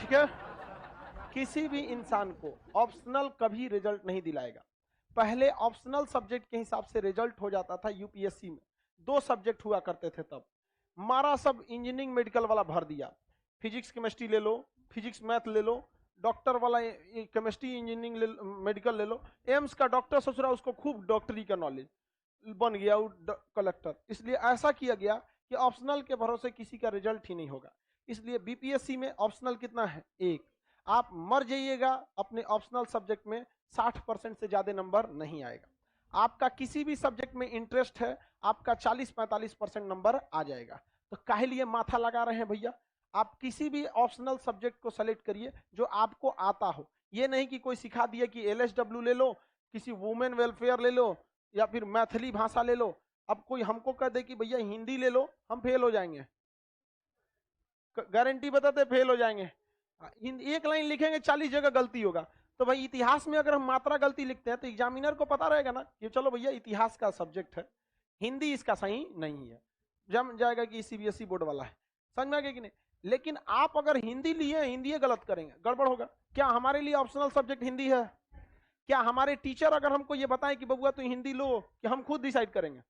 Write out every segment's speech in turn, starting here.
ठीक है, किसी भी इंसान को ऑप्शनल कभी रिजल्ट नहीं दिलाएगा। पहले ऑप्शनल सब्जेक्ट के हिसाब से रिजल्ट हो जाता था यूपीएससी में, 2 सब्जेक्ट हुआ करते थे तब। मारा सब इंजीनियरिंग मेडिकल वाला भर दिया, फिजिक्स केमिस्ट्री ले लो, फिजिक्स मैथ ले लो, डॉक्टर वाला केमिस्ट्री इंजीनियरिंग मेडिकल ले लो, एम्स का डॉक्टर ससुरा उसको खूब डॉक्टरी का नॉलेज, बन गया वो कलेक्टर। इसलिए ऐसा किया गया कि ऑप्शनल के भरोसे किसी का रिजल्ट ही नहीं होगा। इसलिए बीपीएससी में ऑप्शनल कितना है? 1। आप मर जाइएगा अपने ऑप्शनल सब्जेक्ट में, 60% से ज्यादा नंबर नहीं आएगा। आपका किसी भी सब्जेक्ट में इंटरेस्ट है, आपका 40-45% नंबर आ जाएगा। तो काहे लिए माथा लगा रहे हैं भैया? आप किसी भी ऑप्शनल सब्जेक्ट को सेलेक्ट करिए जो आपको आता हो। ये नहीं कि कोई सिखा दिया कि एलएसडब्ल्यू ले लो, किसी वुमेन वेलफेयर ले लो, या फिर मैथिली भाषा ले लो। अब कोई हमको कह दे कि भैया हिंदी ले लो, हम फेल हो जाएंगे, गारंटी बताते फेल हो जाएंगे। एक लाइन लिखेंगे 40 जगह गलती होगा। तो भाई इतिहास में अगर हम मात्रा गलती लिखते हैं तो एग्जामिनर को पता रहेगा ना कि चलो भैया इतिहास का सब्जेक्ट है, हिंदी इसका सही नहीं है, जम जाएगा कि सीबीएसई बोर्ड वाला है। समझ में आ गया कि नहीं? लेकिन आप अगर हिंदी लिए, हिंदी गलत करेंगे, गड़बड़ होगा। क्या हमारे लिए ऑप्शनल सब्जेक्ट हिंदी है? क्या हमारे टीचर अगर हमको ये बताएं कि बबुआ तो हिंदी लो, कि हम खुद डिसाइड करेंगे?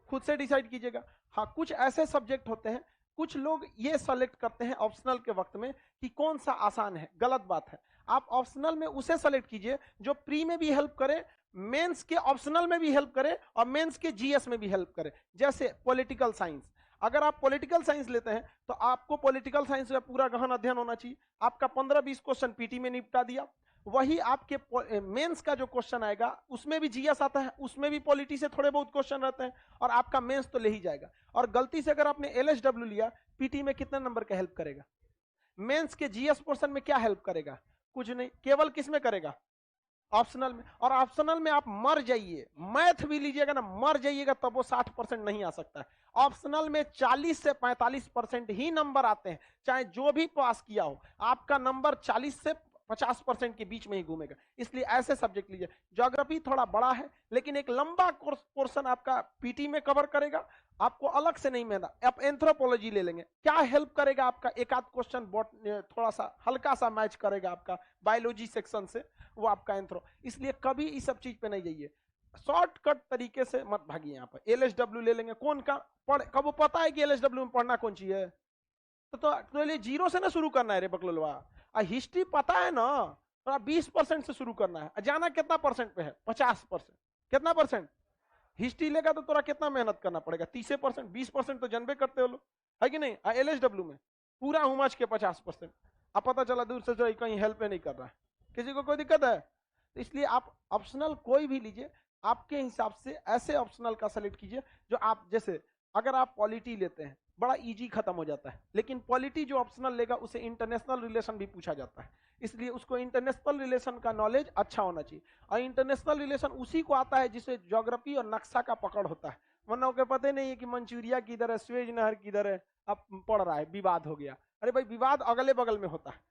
खुद से डिसाइड कीजिएगा। हाँ, कुछ ऐसे सब्जेक्ट होते हैं, कुछ लोग ये सेलेक्ट करते हैं ऑप्शनल के वक्त में कि कौन सा आसान है। गलत बात है। आप ऑप्शनल में उसे सेलेक्ट कीजिए जो प्री में भी हेल्प करे, मेंस के ऑप्शनल में भी हेल्प करे और मेंस के जीएस में भी हेल्प करे। जैसे पॉलिटिकल साइंस, अगर आप पॉलिटिकल साइंस लेते हैं तो आपको पॉलिटिकल साइंस का पूरा गहन अध्ययन होना चाहिए। आपका 15-20 क्वेश्चन पीटी में निपटा दिया, वही आपके मेंस का जो क्वेश्चन आएगा उसमें भी जीएस आता है, उसमें भी पॉलिटी से थोड़े बहुत क्वेश्चन रहते हैं, और आपका मेंस तो ले ही जाएगा। और गलती से अगर आपने एलएसडब्ल्यू लिया, पीटी में कितने नंबर का हेल्प करेगा? मेंस के जीएस पोर्शन में क्या हेल्प करेगा? कुछ नहीं। केवल किस में करेगा? ऑप्शनल में। और ऑप्शनल में आप मर जाइए, मैथ भी लीजिएगा ना, मर जाइएगा तब वो 60% नहीं आ सकता है। ऑप्शनल में 40 से 45% ही नंबर आते हैं, चाहे जो भी पास किया हो, आपका नंबर 40 से 50% के बीच में ही घूमेगा। इसलिए ऐसे सब्जेक्ट लीजिए। ज्योग्राफी थोड़ा बड़ा है लेकिन एक लंबा पोर्शन आपका पीटी में कवर करेगा, आपको अलग से नहीं मिलना। आप एंथ्रोपोलॉजी ले लेंगे, क्या हेल्प करेगा आपका? एक आध क्वेश्चन थोड़ा सा हल्का सा मैच करेगा आपका बायोलॉजी सेक्शन से, वो आपका एंथ्रो। इसलिए कभी इस सब चीज पे नहीं जाइए, शॉर्टकट तरीके से मत भागिए। यहाँ पर एलएसडब्ल्यू ले लेंगे, कौन का पढ़, कब वो पता है कि एलएसडब्ल्यू में पढ़ना कौन चीज है? तो ये जीरो से ना शुरू करना है रे बकलोलवा। हिस्ट्री पता है ना, थोड़ा 20% से शुरू करना है। जाना कितना परसेंट पे है? 50%। कितना परसेंट हिस्ट्री लेगा तो थोड़ा कितना मेहनत करना पड़ेगा? 30%। 20% तो जनबे करते हो लो, है कि नहीं? एलएसडब्ल्यू में पूरा हुमच के 50%। अब पता चला दूर से जो कहीं हेल्प नहीं कर रहा है, किसी को कोई दिक्कत है? तो इसलिए आप ऑप्शनल कोई भी लीजिए, आपके हिसाब से ऐसे ऑप्शनल का सेलेक्ट कीजिए जो आप, जैसे अगर आप पॉलिटी लेते हैं बड़ा इजी खत्म हो जाता है, लेकिन पॉलिटी जो ऑप्शनल लेगा उसे इंटरनेशनल रिलेशन भी पूछा जाता है, इसलिए उसको इंटरनेशनल रिलेशन का नॉलेज अच्छा होना चाहिए। और इंटरनेशनल रिलेशन उसी को आता है जिसे ज्योग्राफी और नक्शा का पकड़ होता है। वरना को पता नहीं है कि मंचूरिया किधर है, स्वेज नहर किधर है, अब पढ़ रहा है विवाद हो गया। अरे भाई विवाद अगले बगल में होता है,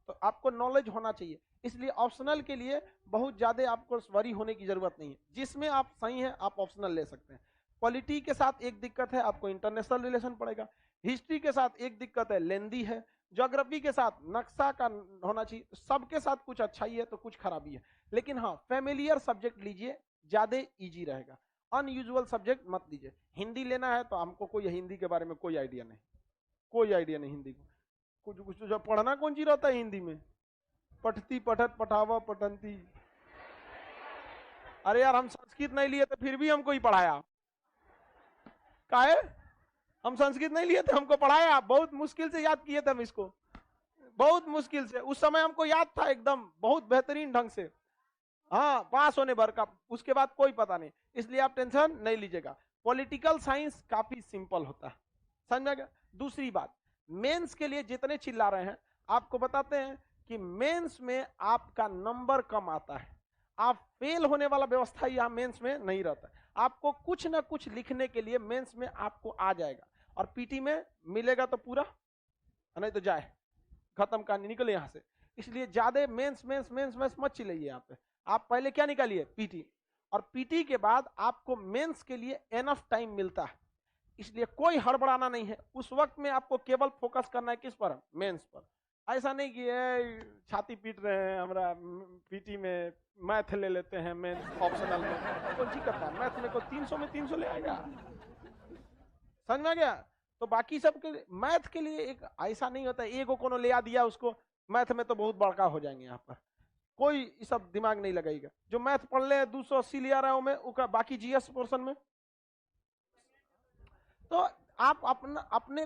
तो आपको नॉलेज होना चाहिए। इसलिए ऑप्शनल के लिए बहुत ज्यादा आपको वरी होने की जरूरत नहीं है, जिसमें आप सही हैं आप ऑप्शनल ले सकते हैं। पॉलिटी के साथ एक दिक्कत है, आपको इंटरनेशनल रिलेशन पड़ेगा। हिस्ट्री के साथ एक दिक्कत है, लेंदी है। ज्योग्राफी के साथ नक्शा का होना चाहिए। सबके साथ कुछ अच्छा ही है तो कुछ खराबी है, लेकिन हाँ फेमिलियर सब्जेक्ट लीजिए, ज्यादा इजी रहेगा। अनयूजुअल सब्जेक्ट मत लीजिए। हिंदी लेना है तो हमको कोई हिंदी के बारे में कोई आइडिया नहीं, कोई आइडिया नहीं हिंदी को। कुछ कुछ जो पढ़ना कौन सी रहता है हिंदी में? पठती पठत पठावा पठंती। अरे यार हम संस्कृत नहीं लिए थे फिर भी हमको ही पढ़ाया, काहे? हम संस्कृत नहीं लिए थे, हमको पढ़ाया, बहुत मुश्किल से याद किए थे हम इसको, बहुत मुश्किल से। उस समय हमको याद था एकदम बहुत बेहतरीन ढंग से, हाँ पास होने भर का, उसके बाद कोई पता नहीं। इसलिए आप टेंशन नहीं लीजिएगा। पॉलिटिकल साइंस काफी सिंपल होता है, समझ में गया? दूसरी बात, मेंस के लिए जितने चिल्ला रहे हैं आपको बताते हैं कि मेंस में आपका नंबर कम आता है। आप फेल होने वाला व्यवस्था यहाँ मेंस में नहीं रहता। आपको कुछ ना कुछ लिखने के लिए मेंस में आपको आ जाएगा, और पीटी में मिलेगा तो पूरा, नहीं तो जाए, खत्म कहानी, निकले यहाँ से। इसलिए ज्यादा मेंस मेंस मेंस मेंस मत चिल्लाइए यहाँ पे। आप पहले क्या निकालिए? पीटी, और पीटी के बाद आपको मेंस के लिए एनफ टाइम मिलता है, इसलिए कोई हड़बड़ाना नहीं है। उस वक्त में आपको केवल फोकस करना है किस पर? मेंस पर। ऐसा नहीं कि छाती पीट रहे हैं, हमारा पीटी में मैथ ले लेते हैं मेन ऑप्शनल में, कौन सी करता है मैथ में, को 300 में 300 ले आएगा, समझ में आ गया। तो बाकी सब के मैथ के लिए एक ऐसा नहीं होता एगो कोनो ले आ दिया उसको, मैथ में तो बहुत बड़का हो जाएंगे यहाँ पर, कोई सब दिमाग नहीं लगाएगा। जो मैथ पढ़ ले 280 ले आ रहा हूं मैं, बाकी जीएस पोर्शन में, तो आप अपना अपने